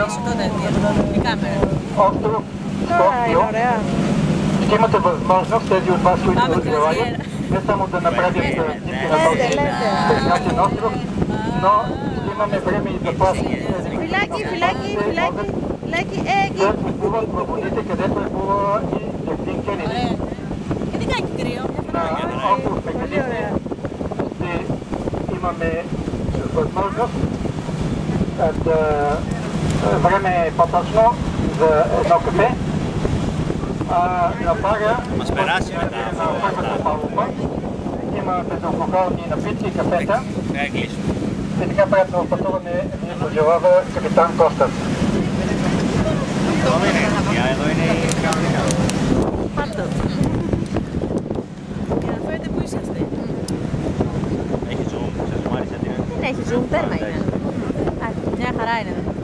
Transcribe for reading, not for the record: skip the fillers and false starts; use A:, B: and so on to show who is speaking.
A: πίσω τότε η κάμερα.
B: Остров Скопио. Ще имате възможност, тези от вас, които желаят, не само да направят снимки на този прекрасен остров, но ще имаме време и за плаване.
C: Филаки,
B: Да плуват във водите, където е плувала и Джаклин Кенеди.
A: Γιατί κάνει κρύο.
B: На остров Мегалите ще имаме възможност да време е по-точно за едно кафе. На бара на първата палуба има безалкохолни напитки, кафета. И така приятно пътуване ни пожелава капитан Костас.
A: Φαίνεται που είσαστε.
D: Έχει zoom, σας μου άρεσε την.
C: Δεν έχει zoom, τέρμα είναι.
A: Μια χαρά είναι.